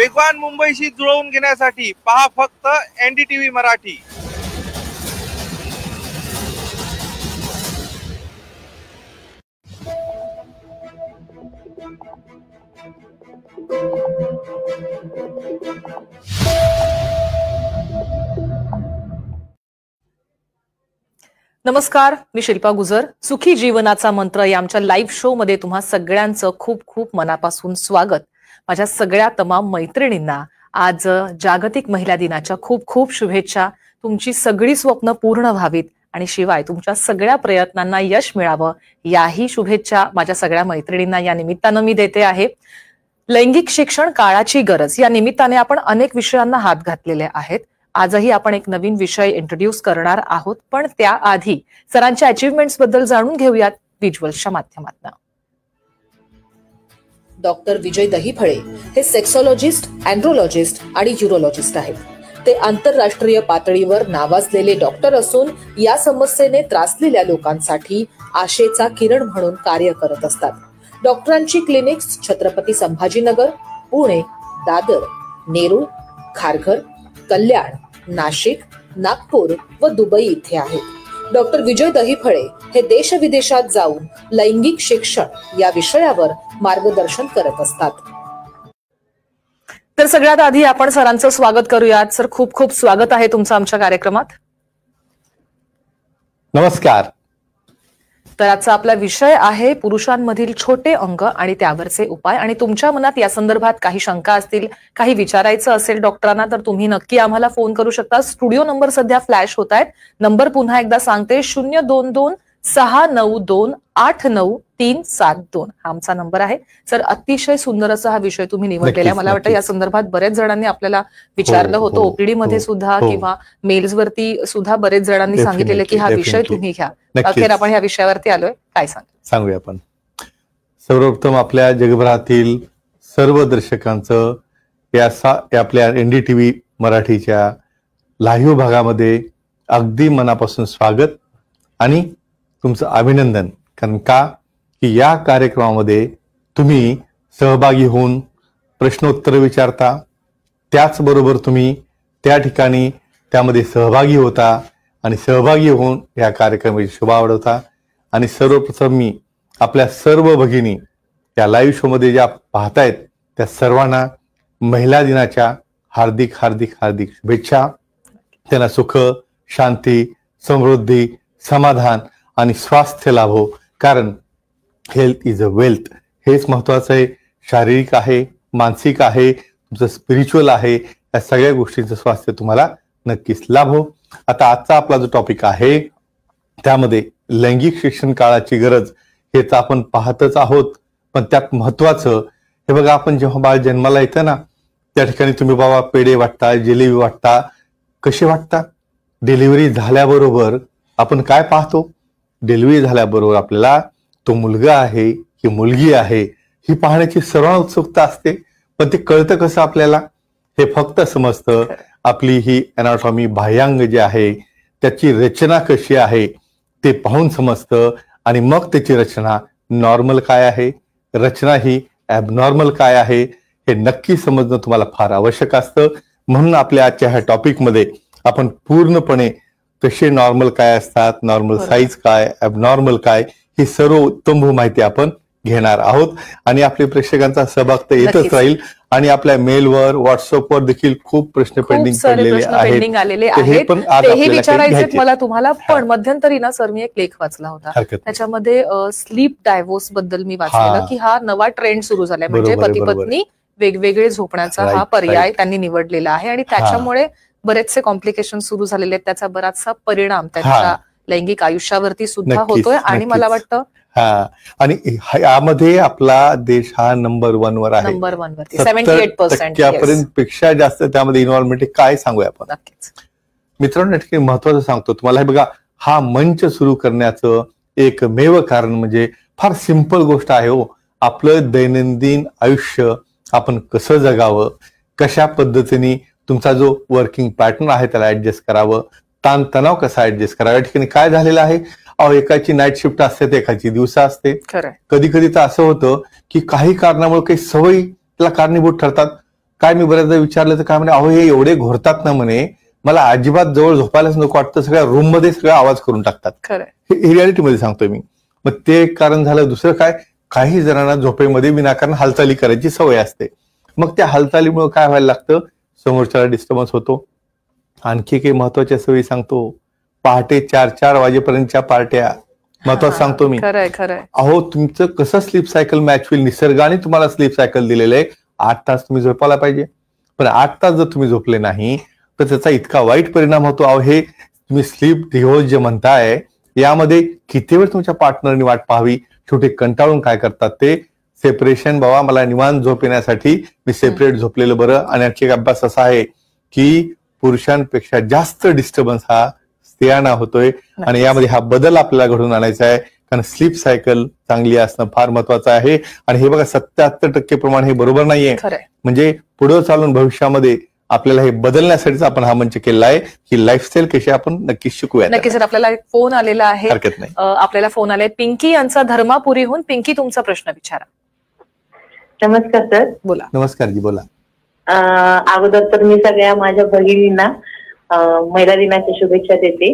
वेगवान मुंबईशी जुळवून घेण्यासाठी पहा फक्त NDTV मराठी। नमस्कार, मी शिल्पा गुजर। सुखी जीवनाचा मंत्र या आमच्या लाईव्ह शो मध्ये तुम्हा सगळ्यांचं खूप खूप मनापासून स्वागत। माझ्या सगळ्या तमाम मैत्रिणींना आज जागतिक महिला दिनाच्या खूप खूप शुभेच्छा। तुमची सगळी स्वप्न पूर्ण व्हावीत आणि शिवाय तुमच्या सगळ्या प्रयत्नांना यश मिळावं याही शुभेच्छा माझ्या सगळ्या मैत्रिणींना या निमित्तानं मी देते आहे। लैंगिक शिक्षण काळाची गरज या निमित्ताने आपण अनेक विषयांना हात घातलेले आहेत। आजही आपण एक नवीन विषय इंट्रोड्यूस करणार आहोत, पण त्याआधी सरांच्या अचीव्हमेंट्स बद्दल जाणून घेऊयात व्हिज्युअल्सच्या माध्यमातून। डॉक्टर विजय दहीफळे हे सेक्सॉलॉजिस्ट, अँड्रोलॉजिस्ट आणि यूरोलॉजिस्ट आहेत। ते आंतरराष्ट्रीय पातळीवर नावाजलेले डॉक्टर असून या समस्येने त्रासलेल्या लोकांसाठी आशेचा किरण म्हणून कार्य करत असतात। डॉक्टरांची क्लिनिक्स छत्रपती संभाजीनगर, पुणे, दादर, नेरूळ, खारघर, कल्याण, नाशिक, नागपूर व दुबई इथे आहेत। डॉक्टर विजय दहीफळे हे देश विदेशात जाऊन लैंगिक शिक्षण या विषयावर मार्गदर्शन करत असतात। तर सगळ्यात आधी आपण सरांचं स्वागत करूयात। सर, खूप खूप स्वागत आहे तुमचं आमच्या कार्यक्रमात। नमस्कार। तर आजचा आपला विषय आहे पुरुषांमधील छोटे अंग आणि त्यावरचे उपाय। आणि तुमच्या मनात या संदर्भात काही शंका असतील, काही विचारायचं असेल डॉक्टरांना, तर तुम्ही नक्की आम्हाला फोन करू शकता। स्टुडिओ नंबर सध्या फ्लॅश होत आहेत। नंबर पुन्हा एकदा सांगते, 022-692-89-372 हा आमचा नंबर आहे। सर, अतिशय सुंदर असा हा विषय तुम्ही निवडलेला आहे। मला वाटतं या संदर्भात बरेच जणांनी आपल्याला विचारलं होतं, ओपीडी मध्ये सुद्धा किंवा मेल्स वरती सुद्धा बरेच जणांनी सांगितलेलं की हा विषय तुम्ही घ्या। अखेर आपण या विषयावरती आलोय, काय सांगूया आपण। सर्वप्रथम आपल्या जगभरातील सर्व दर्शकांचं या आपल्या NDTV मराठीच्या लाईव्ह भागामध्ये अगदी मनापासून स्वागत आणि तुमचं अभिनंदन। कारण का की या कार्यक्रमामध्ये तुम्ही सहभागी होऊन प्रश्नोत्तर विचारता, त्याचबरोबर तुम्ही त्या ठिकाणी त्यामध्ये सहभागी होता आणि सहभागी होऊन या कार्यक्रमाची शोभा वाढवता। आणि सर्वप्रथम मी आपल्या सर्व भगिनी या लाईव्ह शो मध्ये ज्या पाहतायत त्या सर्वांना महिला दिनाच्या हार्दिक हार्दिक हार्दिक शुभेच्छा। त्यांना सुख, शांती, समृद्धी, समाधान आणि स्वास्थ्य लाभो। कारण हेल्थ इज अ वेल्थ, हेच महत्वाचं आहे। शारीरिक आहे, मानसिक आहे, तुमचं स्पिरिच्युअल आहे, या सगळ्या गोष्टींचं स्वास्थ्य तुम्हाला नक्कीच लाभो। आता आजचा आपला जो टॉपिक आहे त्यामध्ये लैंगिक शिक्षण काळाची गरज हेच आपण पाहतच आहोत। पण त्यात महत्वाचं हे बघा, आपण जेव्हा बाळ जन्माला येतं ना, त्या ठिकाणी तुम्ही बाबा पेढे वाटता, जिलेबी वाटता, कसे वाटता? डिलिव्हरी झाल्याबरोबर आपण काय पाहतो? डिलिव्हरी झाल्याबरोबर आपल्याला तो मुलगा आहे की मुलगी आहे ही पाहण्याची सर्वांना उत्सुकता असते। पण ते कळतं कसं आपल्याला? हे फक्त समजतं आपली ही अनाटॉमी, बाह्यांग जे आहे त्याची रचना कशी आहे ते पाहून समजतं। आणि मग त्याची रचना नॉर्मल काय आहे, रचना ही ॲबनॉर्मल काय आहे हे नक्की समजणं तुम्हाला फार आवश्यक असतं। म्हणून आपल्या आजच्या ह्या टॉपिकमध्ये आपण पूर्णपणे कसे नॉर्मल काय असतात, नॉर्मल साईज काय, ॲबनॉर्मल काय, ही सर्व उत्तम माहिती आपण घेणार आहोत। आणि आपल्या प्रेक्षकांचा सहभाग तर येतच राहील। आणि आपल्या मेलवर, व्हॉट्सअपवर देखील खूप प्रश्न पेंडिंग पडलेले आहेत, पण तेही विचारायचे मला तुम्हाला। पण मध्यंतरी ना सर, मी एक लेख वाचला होता, त्याच्यामध्ये स्लीप डायव्होर्स बद्दल मी वाचलेलं की हा नवा ट्रेंड सुरू झालाय। म्हणजे पती पत्नी वेगवेगळे झोपण्याचा हा पर्याय त्यांनी निवडलेला आहे आणि त्याच्यामुळे बरेचसे कॉम्प्लिकेशन सुरू झालेले आहेत। त्याचा बराचसा परिणाम त्यांच्या लैंगिक आयुष्यावरती सुद्धा होतोय आणि मला वाटतं आणि यामध्ये आपला देश हा नंबर 1 वर आहे। नंबर 1 वरती 78% पेक्षा जास्त त्यामध्ये इन्व्हॉल्वमेंट काय सांगूया आपण। मित्रांनो, ठिकाणी महत्वाचं सांगतो तुम्हाला, हे बघा, हा मंच सुरू करण्याचं एकमेव कारण म्हणजे फार सिंपल गोष्ट आहे हो। आपलं दैनंदिन आयुष्य आपण कसं जगावं, कशा पद्धतीने तुमचा जो वर्किंग पॅटर्न आहे त्याला ऍडजस्ट करावं, ताणतणाव कसा ऍडजस्ट करावा। या ठिकाणी काय झालेलं आहे, एकाची नाईट शिफ्ट असते तर एकाची दिवसा असते। कधी कधी तर असं होतं की काही कारणामुळे काही सवयी त्याला कारणीभूत ठरतात, काय मी बऱ्याचदा विचारलं तर काय म्हणे, अहो हे एवढे घोरतात ना म्हणे, मला अजिबात जवळ झोपायलाच नको वाटतं, सगळ्या रूम मध्ये सगळा आवाज करून टाकतात. हे रियालिटीमध्ये सांगतोय मी. मग ते एक कारण झालं. दुसरं काय, काही जणांना झोपेमध्ये विनाकारण हालचाली करायची सवय असते. मग त्या हालचालीमुळे काय व्हायला लागतं, समोरच्याला डिस्टर्बन्स होतो. आणखी काही महत्वाच्या सवयी सांगतो, पहाटे 4-4 वाजेपर्यंतच्या पार्ट्या महत्वाचं सांगतो मी. अहो तुमचं कसं स्लीप सायकल मॅच होईल, निसर्गाने तुम्हाला स्लीप सायकल दिलेलं आहे, 8 तास तुम्ही झोपायला पाहिजे. पण 8 तास जर तुम्ही झोपले नाही तर त्याचा इतका वाईट परिणाम होतो. अहो हे तुम्ही स्लीप डिव्होर्स जे म्हणताय, यामध्ये किती वेळ तुमच्या पार्टनरनी वाट पाहावी, छोटे कंटाळून काय करतात ते सेपरेशन. बाबा मला निवांत झोप येण्यासाठी मी सेपरेट झोपलेलं बरं. आणि आणखी एक अभ्यास असा आहे की पुरुषांपेक्षा जास्त डिस्टर्बन्स हा स्त्रियांना होतोय. आणि यामध्ये हा बदल आपल्याला घडून आणायचा आहे, कारण स्लीप सायकल चांगली असणं फार महत्वाचं आहे. आणि हे बघा 77% प्रमाण हे बरोबर नाहीये. म्हणजे पुढे चालून भविष्यामध्ये आपल्याला हे बदलण्यासाठीच आपण हा मंच केला आहे की लाईफस्टाईल कशी आपण नक्कीच शिकूया. नक्की सर. आपल्याला एक फोन आलेला आहे, हरकत नाही. आपल्याला फोन आलाय पिंकी यांचा धर्मापुरीहून. पिंकी तुमचा प्रश्न विचारा. नमस्कार सर. बोला. नमस्कार जी, बोला. अगोदर तर मी सगळ्या माझ्या भगिनींना महिला दिनाच्या शुभेच्छा देते.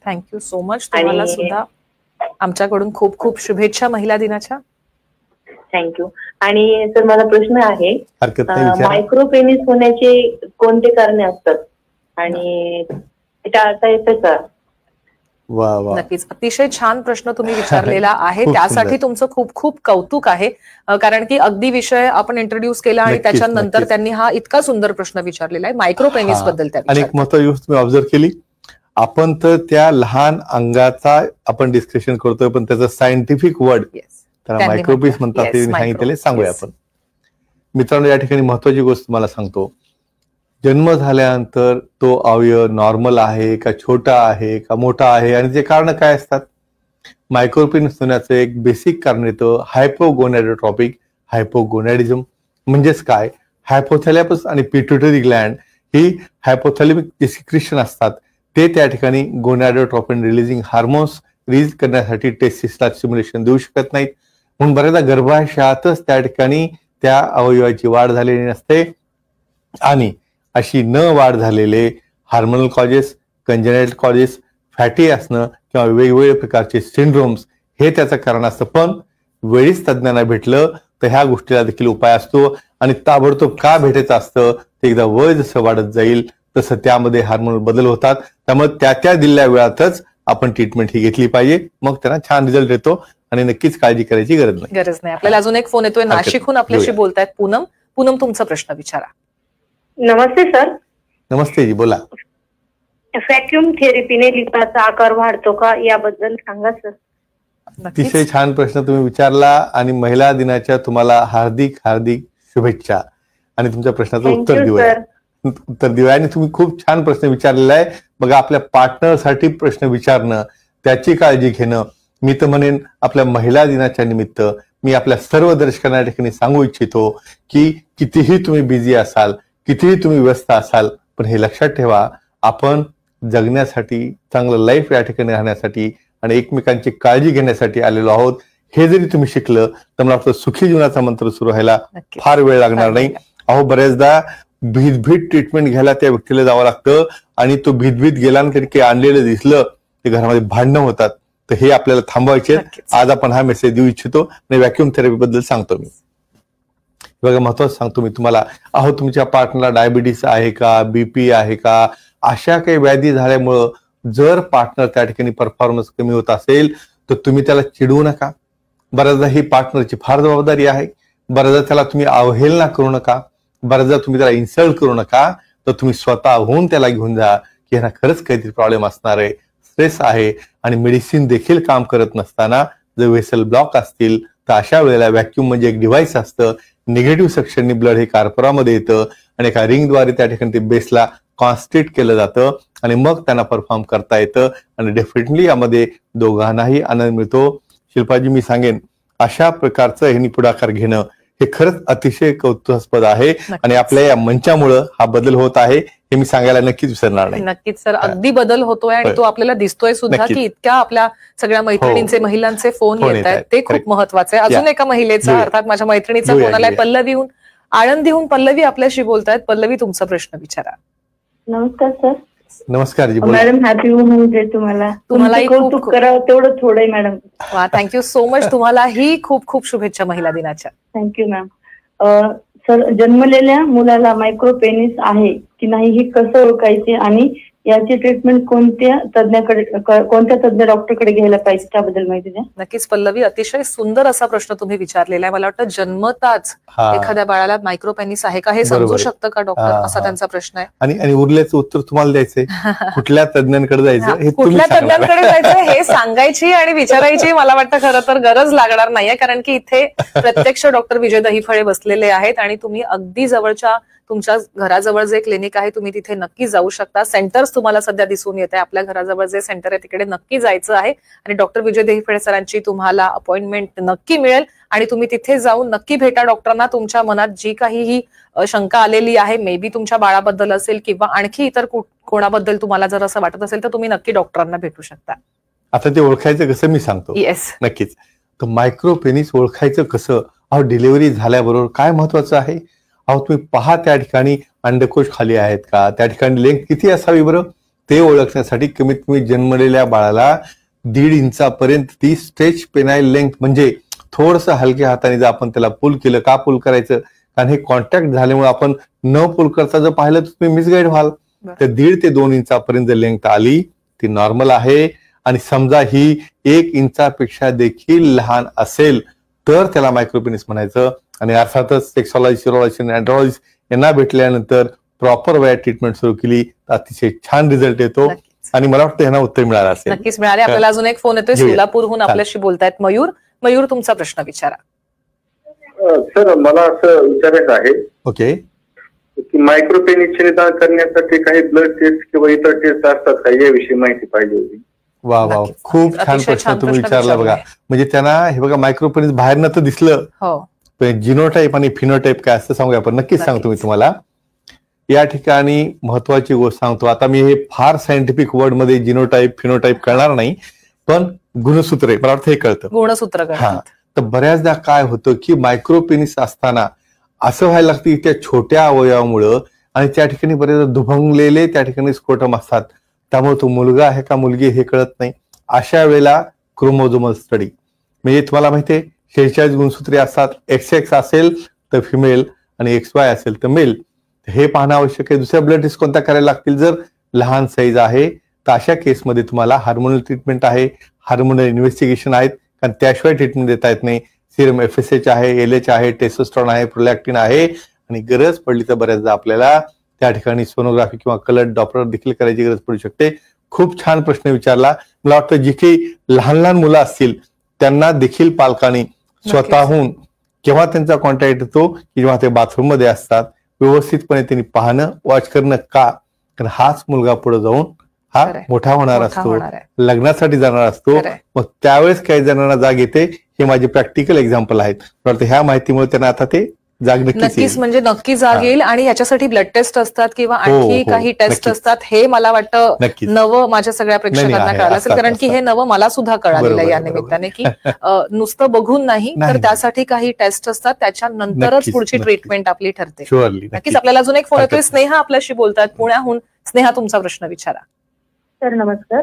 Thank you so much. तुम्हाला सुद्धा आमच्याकडून खूप खूप शुभेच्छा महिला दिनाच्या. थँक्यू. आणि सर माझा प्रश्न आहे, हरकत नाही, मायक्रो पेनिस होण्याचे कोणते कारणे असतात आणि ते टाळता येतं का? नक्कीच. अतिशय छान प्रश्न तुम्ही विचारलेला आहे. त्यासाठी तुमचं खूप खूप कौतुक आहे, कारण की अगदी विषय आपण इंट्रोड्यूस केला आणि त्याच्यानंतर त्यांनी हा इतका सुंदर प्रश्न विचारलेला आहे मायक्रो पेनिस बद्दल. आणि एक महत्वाची गोष्ट तुम्ही ऑब्झर्व केली, आपण तर त्या लहान अंगाचा आपण डिस्कशन करतोय, पण त्याचं सायंटिफिक वर्ड त्याला मायक्रोपीस म्हणतात, ते सांगितलेले सांगूया आपण. मित्रांनो, या ठिकाणी महत्वाची गोष्ट तुम्हाला सांगतो, जन्म झाल्यानंतर तो अवयव नॉर्मल आहे का छोटा आहे का मोठा आहे, आणि ते कारण काय असतात. मायक्रोपेनिस होण्याचं एक बेसिक कारण येतं हायपोगोनॅडोट्रॉपिक हायपोगोनॅडिझम. म्हणजेच काय, हायपोथॅलॅमस आणि पिट्युटरी ग्लँड ही हायपोथॅलेमिक जे सिक्रेशन असतात ते त्या ठिकाणी गोनॅडोट्रोपिन रिलीजिंग हार्मोन्स रिलीज करण्यासाठी टेस्टिसला स्टिम्युलेशन देऊ शकत नाहीत. म्हणून बऱ्याचदा गर्भाशयातच त्या ठिकाणी त्या अवयवाची वाढ झालेली नसते. आणि अशी न वाढ झालेले hormonal causes, congenital causes, fatty असणं किंवा वेगवेगळ्या प्रकारचे सिंड्रोम्स हे त्याचं कारण असतं. पण वेळीच तज्ज्ञांना भेटलं तर ह्या गोष्टीला देखील उपाय असतो. आणि ताबडतोब का भेटायचं असतं, ते एकदा वय जसं वाढत जाईल तसं त्यामध्ये हार्मोनल बदल होतात. त्यामुळे त्या दिलेल्या वेळातच आपण ट्रीटमेंट ही घेतली पाहिजे, मग त्यांना छान रिझल्ट येतो. आणि नक्कीच काळजी करायची गरज नाही. आपल्याला अजून एक फोन येतोय, नाशिकहून आपल्याशी बोलतायत पूनम. पूनम, तुमचा प्रश्न विचारा. नमस्ते सर. नमस्ते जी, बोला. व्हॅक्यूम थेरपीने लिपाचा आकार वाढतो का, याबद्दल सांगा सर. अतिशय छान प्रश्न तुम्ही विचारला आणि महिला दिनाच्या तुम्हाला हार्दिक हार्दिक शुभेच्छा. आणि तुमच्या प्रश्नाचं उत्तर देऊया. आणि तुम्ही खूप छान प्रश्न विचारलेला आहे. बघा, आपल्या पार्टनरसाठी प्रश्न विचारणं, त्याची काळजी घेणं, मी तर म्हणेन आपल्या महिला दिनाच्या निमित्त मी आपल्या सर्व दर्शकांना या ठिकाणी सांगू इच्छितो की कितीही तुम्ही बिझी असाल, कितीही तुम्ही व्यस्त असाल, पण हे लक्षात ठेवा, आपण जगण्यासाठी, चांगलं लाईफ या ठिकाणी राहण्यासाठी आणि एकमेकांची काळजी घेण्यासाठी आलेलो आहोत. हे जरी तुम्ही शिकलं तर मला वाटतं सुखी जीवनाचा मंत्र सुरू व्हायला फार वेळ लागणार नाही. अहो, बऱ्याचदा भीत ट्रीटमेंट घ्यायला त्या व्यक्तीला जावं लागतं आणि तो भीत गेल्यानंतर काही आणलेलं दिसलं ते घरामध्ये भांडणं होतात. तर हे आपल्याला थांबवायचे. आज आपण हा मेसेज देऊ इच्छितो आणि व्हॅक्यूम थेरपी बद्दल सांगतो मी. बघा, महत्वाचं सांगतो मी तुम्हाला. अहो, तुमच्या पार्टनरला डायबिटीस आहे का, बीपी आहे का, अशा काही व्याधी झाल्यामुळं जर पार्टनर त्या ठिकाणी परफॉर्मन्स कमी होत असेल तर तुम्ही त्याला चिडवू नका. बऱ्याचदा ही पार्टनरची फार जबाबदारी आहे. बऱ्याचदा त्याला तुम्ही अवहेलना करू नका. बऱ्याचदा तुम्ही त्याला इन्सल्ट करू नका. तर तुम्ही स्वतःहून त्याला घेऊन जा की ह्यांना खरंच काहीतरी प्रॉब्लेम असणार आहे, स्ट्रेस आहे, आणि मेडिसिन देखील काम करत नसताना जर वेसल ब्लॉक असतील तर अशा वेळेला व्हॅक्यूम म्हणजे एक डिव्हाइस असतं. निगेटिव्ह सेक्शननी ब्लड हे कार्पोरामध्ये येतं आणि एका रिंगद्वारे त्या ठिकाणी ते बेसला कॉन्स्ट्रेट केलं जातं आणि मग त्यांना परफॉर्म करता येतं. आणि डेफिनेटली यामध्ये दोघांनाही आनंद मिळतो. शिल्पाजी, मी सांगेन अशा प्रकारचं ह्यांनी पुढाकार घेणं हे खरंच अतिशय कौतुकास्पद आहे. आणि आपल्या या मंचामुळं हा बदल होत आहे हे मी सांगायला नक्कीच विसरणार नाही. नक्कीच सर, अगदी बदल होतोय आणि तो आपल्याला दिसतोय सुद्धा की इतक्या आपल्या सगळ्या मैत्रिणींचे, महिलांचे फोन येत आहेत. ते खूप महत्वाचे आहे. अजून एका महिलेचा, अर्थात माझ्या मैत्रिणीचा फोन आलाय पल्लवीहून. आळंदीहून पल्लवी आपल्याशी बोलतायत. पल्लवी, तुमचा प्रश्न विचारा. नमस्कार सर. नमस्कार जी, बोला. मॅडम हॅपी वुमन्स डे तुम्हाला. तुम्हालाही तुमचं कौतुक करावं तेवढं थोडं आहे मॅडम. वा, थँक्यू सो मच. तुम्हालाही खूप खूप शुभेच्छा महिला दिनाच्या. Thank you ma'am. सर, जन्मलेल्या मुलाला मायक्रोपेनिस आहे की नाही हे कसं ओळखायचे आणि याची ट्रीटमेंट कोणत्या तज्ञ डॉक्टरकडे घ्यायला पाहिजे त्याबद्दल माहिती द्या. नक्कीच पल्लवी, अतिशय सुंदर असा प्रश्न तुम्ही विचारलेला आहे. मला वाटतं जन्मताच एखाद्या बाळाला मायक्रोपेनिस आहे का हे समजू शकतं का डॉक्टर, असा त्यांचा प्रश्न आहे. आणि उरल्याचं उत्तर तुम्हाला द्यायचंय. कुठल्या तज्ञांकडे जायचं हे कुठल्या तज्ञांकडे जायचं हे सांगायची आणि विचारायची मला वाटतं खरं तर गरज लागणार नाहीये, कारण की इथे प्रत्यक्ष डॉक्टर विजय दहिफळे बसलेले आहेत आणि तुम्ही अगदी जवळच्या तुमच्या घराजवळ जे क्लिनिक आहे तुम्ही तिथे नक्की जाऊ शकता. सेंटर्स तुम्हाला सध्या दिसून येत आहे. आपल्या घराजवळ जे सेंटर आहे तिकडे नक्की जायचं आहे आणि डॉक्टर विजय दहिफळे सरांची तुम्हाला अपॉइंटमेंट नक्की मिळेल आणि तुम्ही तिथे जाऊन नक्की भेटा डॉक्टरांना. तुमच्या मनात जी काही ही शंका आलेली आहे, मे बी तुमच्या बाळाबद्दल असेल किंवा आणखी इतर कोणाबद्दल तुम्हाला जर असं वाटत असेल तर तुम्ही नक्की डॉक्टरांना भेटू शकता. आता ते ओळखायचं कसं मी सांगतो. येस, नक्कीच. तर मायक्रोपेनिस ओळखायचं कसं? डिलिव्हरी झाल्याबरोबर काय महत्वाचं आहे? तुम्ही पहा त्या ठिकाणी अंडकोश खाली आहेत का, त्या ठिकाणी लेंथ किती असावी बरं, ते ओळखण्यासाठी कमीत कमी जन्मलेल्या बाळाला 1.5 इंचापर्यंत ती स्ट्रेच पेनाइल लेंथ, म्हणजे थोडस हलक्या हाताने जर आपण त्याला पुल केलं, का पुल करायचं, कारण हे कॉन्टॅक्ट झाल्यामुळे आपण न पुल करता जर पाहिलं तर तुम्ही मिसगाईड व्हाल. तर 1.5 ते 2 इंचापर्यंत लेंथ आली ती नॉर्मल आहे. आणि समजा ही 1 इंचापेक्षा देखील लहान असेल तर त्याला मायक्रोपेनिस म्हणायचं. आणि अर्थातच सेक्सॉलॉजी, सिरोलॉजी आणि अँड्रोलॉजी यांना भेटल्यानंतर प्रॉपर वेळेत ट्रीटमेंट सुरू केली तर अतिशय छान रिझल्ट येतो. आणि मला वाटतं ह्यांना उत्तर मिळालं असेल. नक्कीच मिळाले. आपल्याला अजून एक फोन येतोय सोलापूरहून आपल्याशी बोलतायत मयूर. मयूर, तुमचा प्रश्न विचारा. सर, मला असं विचारायचं आहे ओके की मायक्रोपेनिसचे निदान करण्यासाठी काही ब्लड टेस्ट किंवा इतर टेस्ट असतात का, याविषयी माहिती पाहिजे होती. वा वा, खूप छान प्रश्न तुम्ही विचारला बघा. म्हणजे त्यांना हे बघा मायक्रोपेनिस बाहेरनं तर दिसलं, जिनोटाईप आणि फिनोटाईप काय असतं सांगूया आपण. नक्कीच सांगतो मी तुम्हाला. या ठिकाणी महत्वाची गोष्ट सांगतो. आता मी हे फार सायंटिफिक वर्ड मध्ये जिनोटाईप फिनोटाईप कळणार नाही, पण गुणसूत्र मला वाटतं हे कळतं. गुणसूत्र. तर बऱ्याचदा काय होतं की मायक्रोपेनिस असताना असं व्हायला लागतं की त्या छोट्या अवयवामुळं आणि त्या ठिकाणी बरेच दुभंगलेले त्या ठिकाणी स्फोटम असतात, त्यामुळे तो मुलगा आहे का मुलगी हे कळत नाही. अशा वेळेला क्रोमोझोमल स्टडी, म्हणजे तुम्हाला माहितीये 46 गुणसूत्रे असतात. XX असेल तर फिमेल आणि XY असेल तर मेल. हे पाहणं आवश्यक आहे. दुसऱ्या ब्लड टेस्ट कोणत्या करायला लागतील जर लहान साईज आहे तर अशा केसमध्ये तुम्हाला हार्मोनल ट्रीटमेंट आहे, हार्मोनल इन्व्हेस्टिगेशन आहेत, कारण त्याशिवाय ट्रीटमेंट देता येत नाही. सिरम FSH आहे, LH आहे, टेस्टोस्टेरॉन आहे, प्रोलॅक्टिन आहे आणि गरज पडली तर बऱ्याचदा आपल्याला त्या ठिकाणी सोनोग्राफी किंवा कलर डॉप्लर देखील करायची गरज पडू शकते. खूप छान प्रश्न विचारला. मला वाटतं जी काही लहान लहान मुलं असतील त्यांना देखील पालकांनी स्वतःहून केव्हा त्यांचा कॉन्टॅक्ट येतो की जेव्हा ते बाथरूम मध्ये असतात, व्यवस्थितपणे त्यांनी पाहणं, वॉच करणं. का? कारण हाच मुलगा पुढे जाऊन हा मोठा होणार असतो, लग्नासाठी जाणार असतो. मग त्यावेळेस काही जणांना जाग येते. हे माझे प्रॅक्टिकल एक्झाम्पल आहेत. ह्या माहितीमुळे त्यांना आता ते जाग नक्कीच म्हणजे नक्की जाग येईल. आणि याच्यासाठी ब्लड टेस्ट असतात किंवा आणखी काही टेस्ट असतात, हे मला वाटतं नवं माझ्या सगळ्या प्रेक्षकांना कळालं असेल, कारण की हे नवं मला सुद्धा कळालेलं आहे या निमित्ताने की नुसतं बघून नाही तर त्यासाठी काही टेस्ट असतात, त्याच्यानंतरच पुढची ट्रीटमेंट आपली ठरते. नक्कीच. आपल्याला अजून एक फोन येतोय. स्नेहा आपल्याशी बोलतात पुण्याहून. स्नेहा, तुमचा प्रश्न विचारा. सर नमस्कार.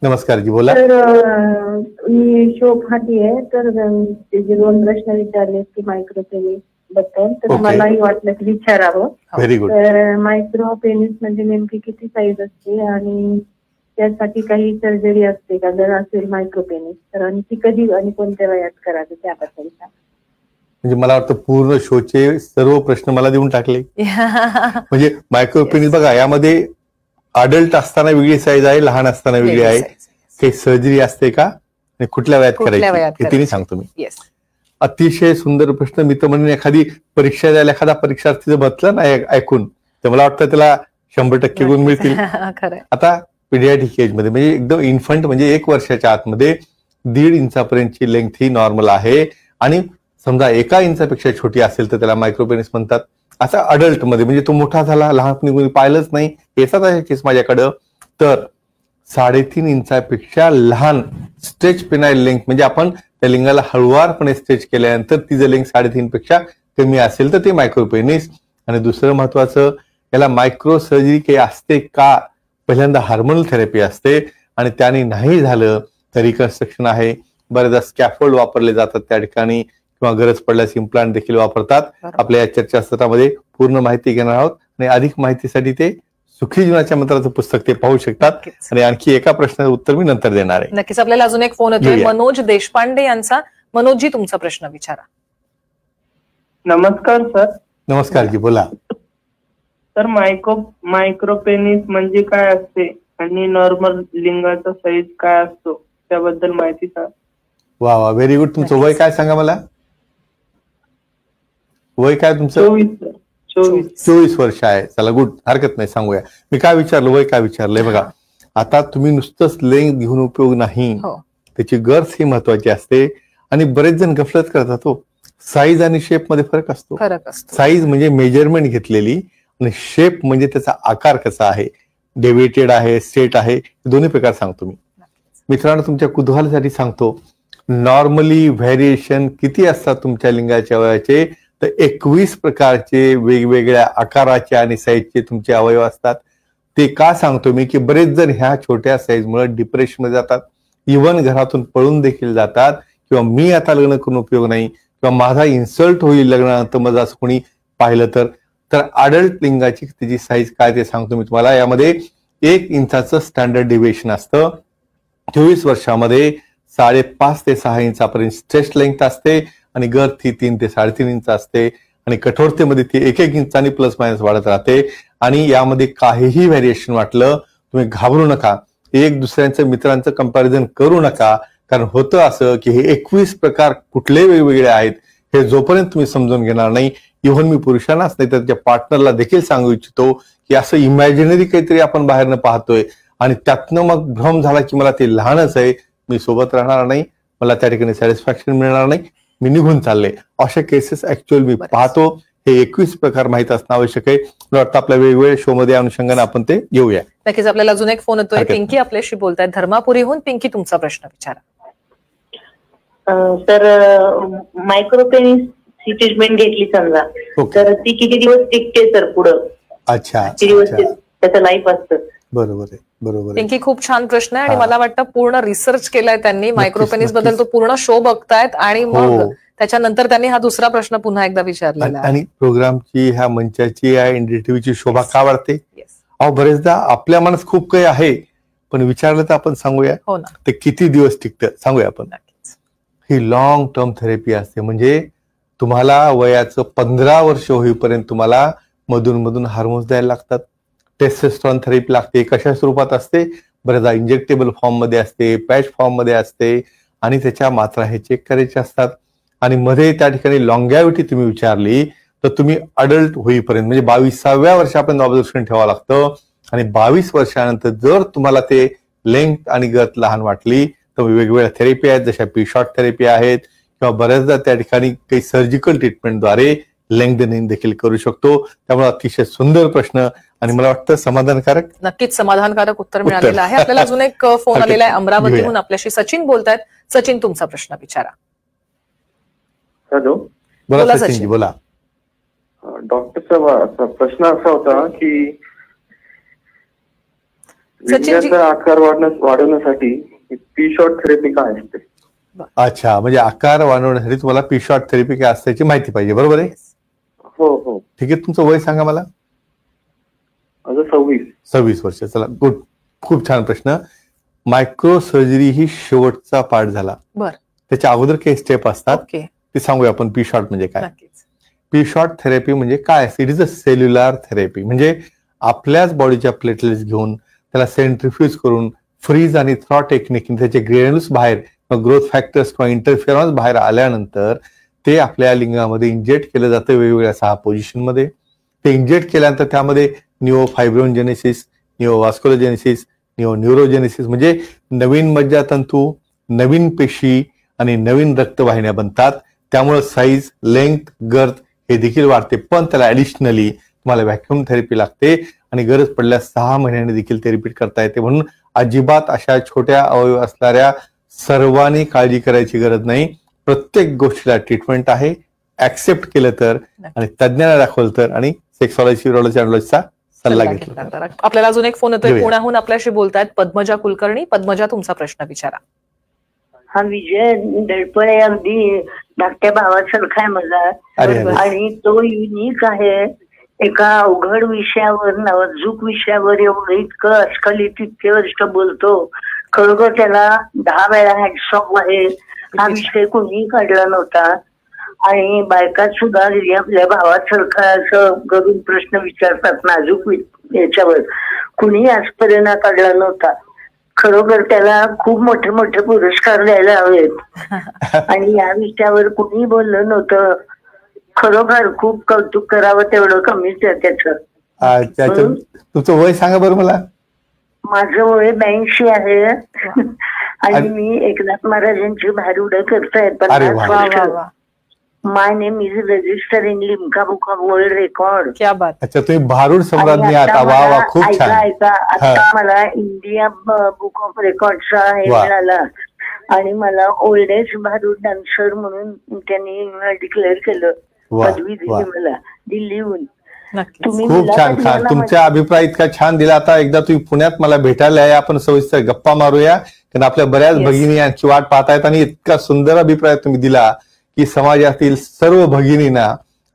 नमस्कार जी, बोला. तर मी शोभ हाटी आहे. तर जे 2 प्रश्न विचारले की मायक्रोपेनिस बद्दल, तर मलाही वाटलं की विचारावं. Very good. तर मायक्रोपेनिस म्हणजे नेमकी किती साईज असते आणि त्यासाठी काही सर्जरी असते का जर असेल मायक्रोपेनिस तर, आणि ती कधी आणि कोणत्या वयात करावी त्याबद्दल सांगा. म्हणजे मला वाटतं पूर्ण शोचे सर्व प्रश्न मला देऊन टाकले. म्हणजे मायक्रोपेनिस बघा, यामध्ये अडल्ट असताना वेगळी साईज आहे, लहान असताना वेगळी आहे. काही सर्जरी असते का आणि कुठल्या वयात करायची हे तिने सांगतो मी. अतिशय सुंदर प्रश्न. मी तर म्हणून एखादी परीक्षा द्यायला एखादा परीक्षार्थी जर बसला ना ऐकून तर मला वाटतं त्याला 100% गुण मिळतील. आता पिडियाट्रिक एज मध्ये म्हणजे एकदम इन्फंट म्हणजे 1 वर्षाच्या आतमध्ये 1.5 इंचापर्यंतची लेंथ ही नॉर्मल आहे. आणि समजा 1 इंचापेक्षा छोटी असेल तर त्याला मायक्रोपेनिस म्हणतात. असा अडल्ट मध्ये म्हणजे तो मोठा झाला, लहानपणी कोणी पाहिलंच नाही, येतात आहे केस माझ्याकडं, तर 3.5 इंचापेक्षा लहान स्ट्रेच पेनाइल लेंथ, म्हणजे आपण त्या लिंगाला हळुवारपणे स्ट्रेच केल्यानंतर ती जर लेंथ 3.5 पेक्षा कमी असेल तर ते मायक्रोपेनिस. आणि दुसरं महत्वाचं, याला मायक्रो सर्जरी काही असते का? पहिल्यांदा हार्मोनल थेरपी असते आणि त्याने नाही झालं तर रिकन्स्ट्रक्शन आहे. बरेचदा स्कॅफोल्ड वापरले जातात त्या ठिकाणी, किंवा गरज पडल्यास इम्प्लांट देखील वापरतात. आपल्या या चर्चासत्रामध्ये पूर्ण माहिती घेणार आहोत आणि अधिक माहितीसाठी ते सुखी जीवनाच्या मंत्राचं पुस्तक ते पाहू शकतात. आणि आणखी एका प्रश्नाचं उत्तर मी नंतर देणार आहे. नक्कीच. आपल्याला अजून एक फोन येतोय मनोज देशपांडे यांचा. मनोजजी, तुमचा प्रश्न विचारा. नमस्कार सर. नमस्कार जी, बोला. सर, मायक्रोपेनिस म्हणजे काय असते आणि नॉर्मल लिंगाचा साईज काय असतो त्याबद्दल माहिती सांगा. वा वा, व्हेरी गुड. तुमचं वय काय सांगा मला? वय काय तुमचं? 24 वर्ष आहे. चला, गुड, हरकत नाही, सांगूया. मी काय विचारलं, वय काय विचारलंय बघा. आता तुम्ही नुसतंच लेंथ घेऊन उपयोग नाही, त्याची गर्थ ही महत्वाची असते. आणि बरेच जण गफलत करतात. हो, साईज आणि शेप मध्ये फरक असतो. साईज म्हणजे मेजरमेंट घेतलेली, आणि शेप म्हणजे त्याचा आकार कसा आहे, डेव्हिएटेड आहे, स्ट्रेट आहे, दोन्ही प्रकार सांगतो मी. मित्रांनो, तुमच्या कुतूहलासाठी सांगतो, नॉर्मली व्हेरिएशन किती असतात तुमच्या लिंगाच्या अवयवाचे? तर 21 प्रकारचे वेगवेगळ्या आकाराचे आणि साईजचे तुमचे अवयव असतात. ते का सांगतो मी? की बरेच जण ह्या छोट्या साईजमुळे डिप्रेशन मध्ये जातात, इव्हन घरातून पळून देखील जातात, किंवा मी आता लग्न करून उपयोग नाही, किंवा माझा इन्सल्ट होईल लग्नानंतर माझं असं कोणी पाहिलं तर अडल्ट लिंगाची त्याची साईज काय ते सांगतो मी तुम्हाला. यामध्ये 1 इंचाचं स्टँडर्ड डिव्हिएशन असतं. 24 वर्षामध्ये 5.5 ते 6 इंचापर्यंत स्ट्रेच लेंथ असते, आणि गर्थ ही 3 ते 3.5 इंच असते, आणि कठोरतेमध्ये ती 1-1 इंचांनी प्लस मायनस वाढत राहते. आणि यामध्ये काहीही व्हेरिएशन वाटलं तुम्ही घाबरू नका, एक दुसऱ्यांचं मित्रांचं कंपॅरिझन करू नका. कारण होतं असं की हे 21 प्रकार कुठले वेगवेगळे आहेत हे जोपर्यंत तुम्ही समजून घेणार नाही, इव्हन मी पुरुषांनाच नाही तर त्याच्या पार्टनरला देखील सांगू इच्छितो की असं इमॅजिनरी काहीतरी आपण बाहेरनं पाहतोय आणि त्यातनं मग भ्रम झाला की मला ते लहानच आहे, मी सोबत राहणार नाही, मला त्या ठिकाणी सॅटिस्फॅक्शन मिळणार नाही, मी निघून चालले, अशा केसेस ऍक्च्युअल मी पाहतो. हे 21 प्रकार माहित असणं आवश्यक आहे. मला वाटतं आपल्या वेगवेगळ्या शो मध्ये अनुषंगाने आपण ते घेऊया. नक्कीच. आपल्याला अजून एक फोन येतोय. पिंकी आपल्याशी बोलतायत धर्मापुरीहून. पिंकी, तुमचा प्रश्न विचारा. सर, मायक्रोपेनिस ची ट्रीटमेंट घेतली समजा, तर ती किती दिवस टिकते सर पुढं? अच्छा, त्याचं लाईफ असतं. बरोबर आहे, बरोबर. पिंकी, खूप छान प्रश्न आहे आणि मला वाटतं पूर्ण रिसर्च केलाय त्यांनी मायक्रोपेनिस बद्दल. तो पूर्ण शो बघतायत आणि मग त्याच्यानंतर त्यांनी हा दुसरा प्रश्न पुन्हा एकदा विचारलेला. आणि प्रोग्रामची, ह्या मंचाची, या एनडीटीव्हीची शोभा का वाढते? अहो, बरेचदा आपल्या मनात खूप काही आहे, पण विचारलं तर आपण सांगूया. हो ना. ते किती दिवस टिकतं सांगूया आपण. ही लॉंग टर्म थेरपी असते, म्हणजे तुम्हाला वयाचं 15 वर्ष होईपर्यंत तुम्हाला मधून मधून हार्मोन्स द्यायला लागतात. टेस्टोस्टेरॉन थेरपी लागते. कशा स्वरूपात असते? बरेचदा इंजेक्टेबल फॉर्म मध्ये असते, पॅच फॉर्म मध्ये असते, आणि त्याच्या मात्रा हे चेक करायचे असतात. आणि मध्ये त्या ठिकाणी लॉंगॅव्हिटी तुम्ही विचारली तर तुम्ही अडल्ट होईपर्यंत म्हणजे 22व्या वर्षापर्यंत ऑब्झर्वेशन ठेवावं लागतं. आणि 22 वर्षानंतर जर तुम्हाला ते लेंथ आणि गर्थ लहान वाटली तर वेगवेगळ्या थेरपी आहेत, जशा पी शॉर्ट थेरपी आहेत, किंवा बऱ्याचदा त्या ठिकाणी काही सर्जिकल ट्रीटमेंटद्वारे लेंथनिंग देखील करू शकतो. त्यामुळे अतिशय सुंदर प्रश्न आणि मला वाटतं समाधानकारक. नक्कीच समाधानकारक उत्तर मिळालेलं आहे. आपल्याला अजून एक फोन आलेला आहे अमरावतीहून. आपल्याशी सचिन बोलतायत. सचिन, तुमचा प्रश्न विचारा. हॅलो, बोला सचिनजी, बोला. डॉक्टर साहेब, प्रश्न असा होता की लिंगाचा आकार वाढवण्यासाठी पी शॉर्ट थेरपी काय असते? अच्छा, म्हणजे आकार वाढवण्यासाठी तुम्हाला पी शॉर्ट थेरपी काय असते माहिती पाहिजे, बरोबर आहे? हो हो. ठीक आहे. तुमचं वय सांगा मला. 26 वर्ष. चला, गुड, खूप छान प्रश्न. मायक्रो सर्जरी ही शेवटचा पार्ट झाला. त्याच्या अगोदर काही स्टेप असतात ते सांगूया आपण. पी शॉर्ट म्हणजे काय? पी शॉर्ट थेरपी म्हणजे काय असते? It is a cellular therapy. म्हणजे आपल्याच बॉडीच्या प्लेटलेट्स घेऊन त्याला सेंट्रिफ्यूज करून फ्रीज आणि थ्रॉ टेक्निकने त्याचे ग्रेन्युल्स बाहेर, ग्रोथ फॅक्टर्स किंवा इंटरफेरॉन्स बाहेर आल्यानंतर ते आपल्या लिंगामध्ये इंजेक्ट केलं जातं वेगवेगळ्या 6 पोझिशन मध्ये. ते इंजेक्ट केल्यानंतर त्यामध्ये निओ फायब्रोजेनेसिस, निओ वास्कुलोजेनेसिस, निओ न्यूरोजेनेसिस म्हणजे नवीन मज्जातंतू, नवीन पेशी आणि नवीन रक्तवाहिन्या बनतात. त्यामुळे साईज, लेंथ, गर्थ हे देखील वाढते. पण त्याला ऍडिशनली तुम्हाला व्हॅक्युम थेरपी लागते आणि गरज पडल्यास 6 महिन्यांनी देखील ते रिपीट करता येते. म्हणून अजिबात अशा छोट्या अवयव असणाऱ्या सर्वांनी काळजी करायची गरज नाही. प्रत्येक गोष्टीला ट्रीटमेंट आहे, ऍक्सेप्ट केलं तर आणि तज्ज्ञांना दाखवलं तर आणि सेक्सॉलॉजी यूरोलॉजीचा सल्ला घेतला तर. आपल्याला अजून एक फोन येतोय घेऊया. पुण्याहून आपल्याशी बोलतायत पद्मजा कुलकर्णी. पद्मजा, तुमचा प्रश्न विचारा. हा विजय दडपळे अगदी धाकट्या भावासारखा आहे माझा अरे अरे. आणि तो युनिक आहे. एका अवघड विषयावर नाजूक विषयावर एवढं इतकं अस्खलित इतके वर्ष बोलतो. खरोखर त्याला 10 वेळा हॅट्स ऑफ आहे. हा विषय कोणीही काढला नव्हता आणि बायका सुद्धा आपल्या भावासारखा असं करून प्रश्न विचारतात नाजूक याच्यावर. कुणी आजपर्यंत काढला नव्हता. खरोखर त्याला खूप मोठे मोठे पुरस्कार द्यायला हवेत आणि या विषयावर कुणी बोललं नव्हतं. खरोखर खूप कौतुक करावं तेवढं कमीच आहे त्याचं. तुमचं वय सांगा बरं मला. माझं वय 82 आहे आणि मी एकनाथ महाराजांची भारुडं करताय 50 वर्ष. My name is register in Limca Book of World Record. क्या बात. अच्छा, तुम्ही भारूड सम्राज्ञी आता. वा वा, खूप छान. ऐका आता मला इंडिया बुक ऑफ रेकॉर्डचा हे मिळाला आणि मला ओल्डेस्ट भारूड डान्सर म्हणून त्यांनी डिक्लेअर केलं. पदवी दिली मला दिल्लीहून. खूप छान. छान, तुमचा अभिप्राय इतका छान दिला. आता एकदा तुम्ही पुण्यात मला भेटायला या, आपण सविस्तर गप्पा मारूया, कारण आपल्या बऱ्याच भगिनी यांची वाट पाहतायत आणि इतका सुंदर अभिप्राय तुम्ही दिला की समाजातील सर्व भगिनींना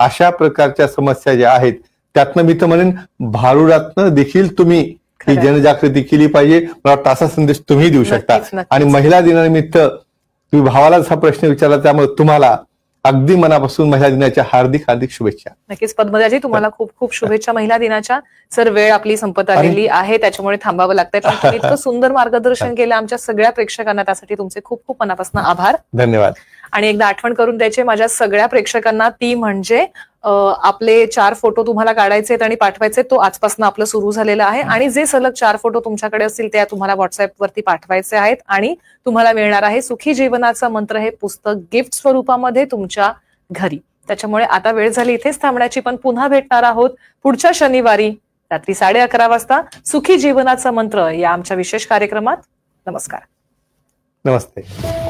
अशा प्रकारच्या समस्या ज्या आहेत त्यातनं मी तर म्हणेन भारुडातनं देखील तुम्ही ही जनजागृती केली पाहिजे. मला वाटतं असा संदेश तुम्ही देऊ शकता. आणि महिला दिनानिमित्त तुम्ही भावालाच हा प्रश्न विचारला, त्यामुळे तुम्हाला अगदी मनापासून महिला दिनाच्या हार्दिक हार्दिक शुभेच्छा. नक्कीच पद्मजाजी, तुम्हाला खूप खूप शुभेच्छा महिला दिनाच्या. सर, वेळ आपली संपत आलेली आहे, त्याच्यामुळे थांबावं लागतंय. पण तुम्ही इतकं सुंदर मार्गदर्शन केलं आमच्या सगळ्या प्रेक्षकांना, त्यासाठी तुमचे खूप खूप मनापासून आभार. धन्यवाद. आणि एकदा आठवण करून द्यायचे माझ्या सगळ्या प्रेक्षकांना, ती म्हणजे आपले 4 फोटो तुम्हाला काढायचे आणि पाठवायचे. तो आजपासून आपलं सुरू झालेलं आहे आणि जे सलग 4 फोटो तुमच्याकडे असतील त्या तुम्हाला व्हॉट्सअपवरती पाठवायचे आहेत आणि तुम्हाला मिळणार आहे सुखी जीवनाचा मंत्र हे पुस्तक गिफ्ट स्वरूपामध्ये तुमच्या घरी. त्याच्यामुळे आता वेळ झाली इथेच थांबण्याची, पण पुन्हा भेटणार आहोत पुढच्या शनिवारी रात्री 11:30 वाजता सुखी जीवनाचा मंत्र या आमच्या विशेष कार्यक्रमात. नमस्कार. नमस्ते.